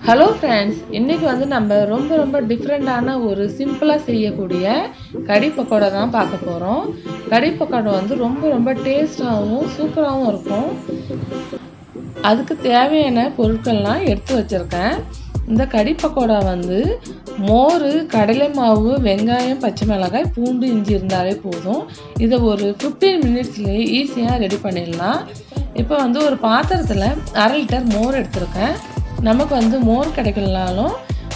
Hello friends, இன்னைக்கு வந்து நம்ம ரொம்ப டிஃப்ரெண்டான ஒரு சிம்பிளாக செய்யக்கூடிய கறி பக்கோடா தான் பார்க்க போகிறோம். கறி பக்கோடா வந்து ரொம்ப டேஸ்டாகவும் சூப்பராகவும் இருக்கும். அதுக்கு தேவையான பொருட்கள்லாம் எடுத்து வச்சுருக்கேன். இந்த கறி பக்கோடா வந்து மோர், கடலை மாவு, வெங்காயம், பச்சை மிளகாய், பூண்டு, இஞ்சி இருந்தாலே போதும். இதை ஒரு 15 மினிட்ஸ்லேயே ஈஸியாக ரெடி பண்ணிடலாம். இப்போ வந்து ஒரு பாத்திரத்தில் 1/2 லிட்டர் மோர் எடுத்திருக்கேன். நமக்கு வந்து மோர் கிடைக்கலனாலும்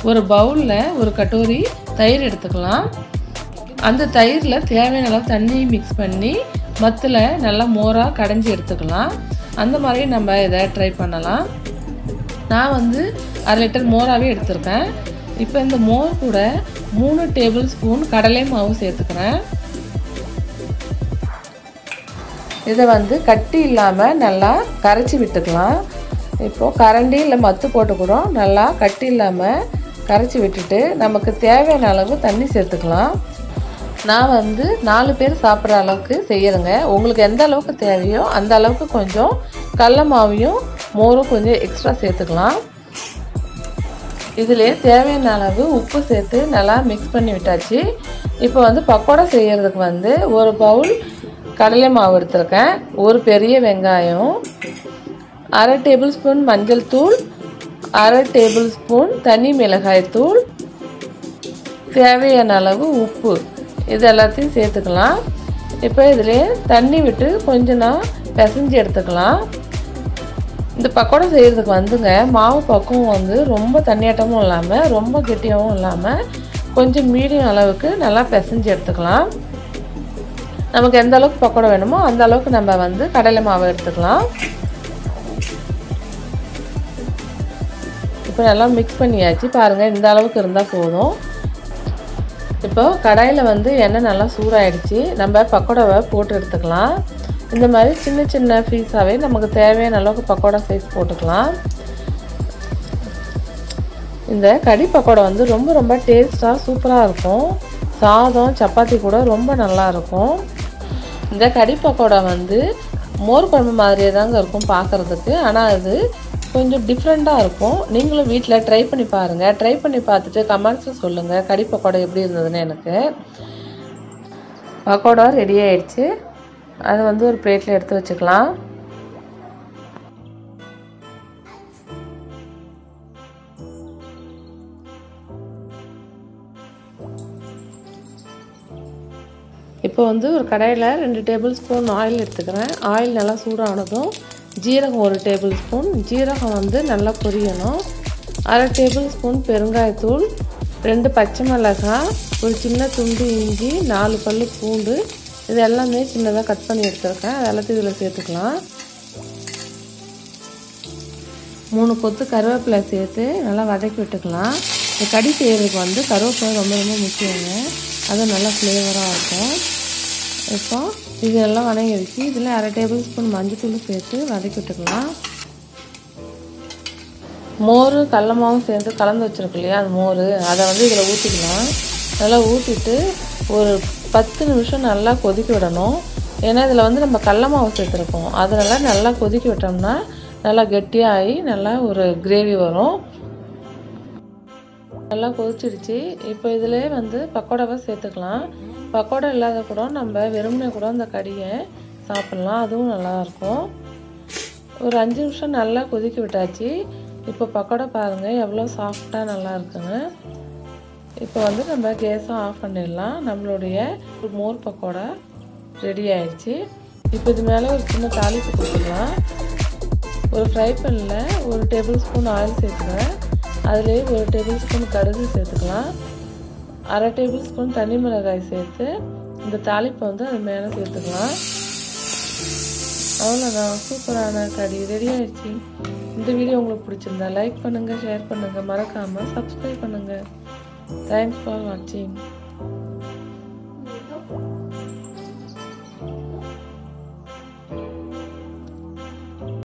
ஒரு பவுலில் ஒரு கட்டோரி தயிர் எடுத்துக்கலாம். அந்த தயிரில் தேவையான அளவு தண்ணி மிக்ஸ் பண்ணி மத்தில் நல்லா மோராக கடைஞ்சி எடுத்துக்கலாம். அந்த மாதிரி நம்ம இதை ட்ரை பண்ணலாம். நான் வந்து 1/2 லிட்டர் மோராகவே எடுத்திருக்கேன். இப்போ இந்த மோர் கூட 3 டேபிள் ஸ்பூன் கடலை மாவு சேர்த்துக்கிறேன். இதை வந்து கட்டி இல்லாமல் நல்லா கரைச்சி விட்டுக்கலாம். இப்போது கரண்டி இல்லை மத்து போட்டு கூட நல்லா கட்டி இல்லாமல் கரைச்சி விட்டுட்டு நமக்கு தேவையான அளவு தண்ணி சேர்த்துக்கலாம். நான் வந்து 4 பேர் சாப்பிட்ற அளவுக்கு செய்யறேங்க. உங்களுக்கு எந்த அளவுக்கு தேவையோ அந்த அளவுக்கு கொஞ்சம் கடலை மாவையும் மோரும் கொஞ்சம் எக்ஸ்ட்ரா சேர்த்துக்கலாம். இதிலே தேவையான அளவு உப்பு சேர்த்து நல்லா மிக்ஸ் பண்ணி விட்டாச்சு. இப்போ வந்து பக்கோடா செய்கிறதுக்கு வந்து ஒரு பவுல் கடலை மாவு எடுத்திருக்கேன், ஒரு பெரிய வெங்காயம், 1/2 டேபிள் ஸ்பூன் மஞ்சள் தூள், 1/2 டேபிள் ஸ்பூன் தனி மிளகாய் தூள், தேவையான அளவு உப்பு, இது எல்லாத்தையும் சேர்த்துக்கலாம். இப்போ இதிலே தண்ணி விட்டு கொஞ்சம் பிசைஞ்சு எடுத்துக்கலாம். இந்த பக்கோடா செய்கிறதுக்கு வந்துங்க மாவு பக்குவம் வந்து ரொம்ப தண்ணியாட்டமும் இல்லாமல் ரொம்ப கெட்டியாகவும் இல்லாமல் கொஞ்சம் மீடியம் அளவுக்கு நல்லா பிசைஞ்சு எடுத்துக்கலாம். நமக்கு எந்த அளவுக்கு பக்கோடா வேணுமோ அந்த அளவுக்கு நம்ம வந்து கடலை மாவை எடுத்துக்கலாம். இப்போ நல்லா மிக்ஸ் பண்ணியாச்சு. பாருங்கள், இந்த அளவுக்கு இருந்தால் போதும். இப்போ கடாயில் வந்து எண்ணெய் நல்லா சூடாயிடுச்சு. நம்ம பக்கோடாவை போட்டு எடுத்துக்கலாம். இந்த மாதிரி சின்ன பீஸாகவே நமக்கு தேவையான அளவுக்கு பக்கோடா சைஸ் போட்டுக்கலாம். இந்த கறி பக்கோடா வந்து ரொம்ப டேஸ்ட்டாக சூப்பராக இருக்கும். சாதம் சப்பாத்தி கூட ரொம்ப நல்லா இருக்கும். இந்த கறி பக்கோடா வந்து மோர் குழம்பு மாதிரியே தாங்க இருக்கும் பார்க்குறதுக்கு. ஆனால் அது கொஞ்சம் டிஃப்ரெண்ட்டாக இருக்கும். நீங்களும் வீட்டில் ட்ரை பண்ணி பாருங்கள். ட்ரை பண்ணி பார்த்துட்டு கமெண்ட்ஸில் சொல்லுங்கள் கறி பக்கோடா எப்படி இருந்ததுன்னு. எனக்கு பக்கோடா ரெடி ஆயிடுச்சு. அதை வந்து ஒரு பிளேட்டில் எடுத்து வச்சுக்கலாம். இப்போ வந்து ஒரு கடாயில் 2 டேபிள் ஸ்பூன் ஆயில் எடுத்துக்கிறேன். ஆயில் நல்லா சூடானதும் ஜீரகம் 1 டேபிள் ஸ்பூன், ஜீரகம் வந்து நல்லா பொரியணும். 1/2 டேபிள் ஸ்பூன் பெருங்காயத்தூள், 2 பச்சை மிளகாய், ஒரு சின்ன துண்டு இஞ்சி, 4 பல்லு பூண்டு, இது எல்லாமே சின்னதாக கட் பண்ணி எடுத்துருக்கேன். அது எல்லாத்தையும் இதில் சேர்த்துக்கலாம். 3 கொத்து கருவேப்பிலை சேர்த்து நல்லா வதக்கி விட்டுக்கலாம். இந்த கறி செய்கிறதுக்கு வந்து கருவேப்பிலை ரொம்ப முக்கியங்க. அது நல்லா ஃப்ளேவராக இருக்கும். இப்போ இது எல்லாம் வதங்கிடுச்சு. இதில் 1/2 டேபிள் ஸ்பூன் மஞ்சள் சேர்த்து வதக்கி விட்டுக்கலாம். மோர் கடலை மாவும் சேர்ந்து கலந்து வச்சுருக்கு இல்லையா, அந்த மோர் அதை வந்து இதில் ஊற்றிக்கலாம். நல்லா ஊற்றிட்டு ஒரு 10 நிமிஷம் நல்லா கொதிக்க விடணும். ஏன்னா இதில் வந்து நம்ம கடலை மாவு சேர்த்துருக்கோம். அதனால் நல்லா கொதிக்க விட்டோம்னா நல்லா கெட்டியாகி நல்லா ஒரு கிரேவி வரும். நல்லா கொதிச்சிடுச்சு. இப்போ இதிலே வந்து பக்கோடாவை சேர்த்துக்கலாம். பக்கோடா இல்லாத கூட நம்ம வெறுமனே கூட அந்த கறியை சாப்பிட்லாம், அதுவும் நல்லாயிருக்கும். ஒரு 5 நிமிஷம் நல்லா கொதிக்க விட்டாச்சு. இப்போ பக்கோடா பாருங்கள் எவ்வளோ சாஃப்டாக நல்லா இருக்குங்க. இப்போ வந்து நம்ம கேஸை ஆஃப் பண்ணிடலாம். நம்மளுடைய மோர் பக்கோடா ரெடி ஆயிடுச்சு. இப்போ இது மேலே ஒரு சின்ன தாளிப்பு கொடுத்துக்கலாம். ஒரு ஃப்ரை பேனில் 1 டேபிள் ஸ்பூன் ஆயில் சேர்த்துக்கிறேன். அதிலே 1 டேபிள் ஸ்பூன் கடுகு சேர்த்துக்கலாம். 1/2 டேபிள் ஸ்பூன் தனி மிளகாய் சேர்த்து இந்த தாளிப்பை வந்து அது மேலே சேர்த்துக்கலாம். அவ்வளோதான், சூப்பரான கறி ரெடி ஆயிடுச்சு. இந்த வீடியோ உங்களுக்கு பிடிச்சிருந்தா லைக் பண்ணுங்கள், ஷேர் பண்ணுங்கள், மறக்காமல் சப்ஸ்கிரைப் பண்ணுங்கள். தேங்க்ஸ் ஃபார் வாட்சிங்.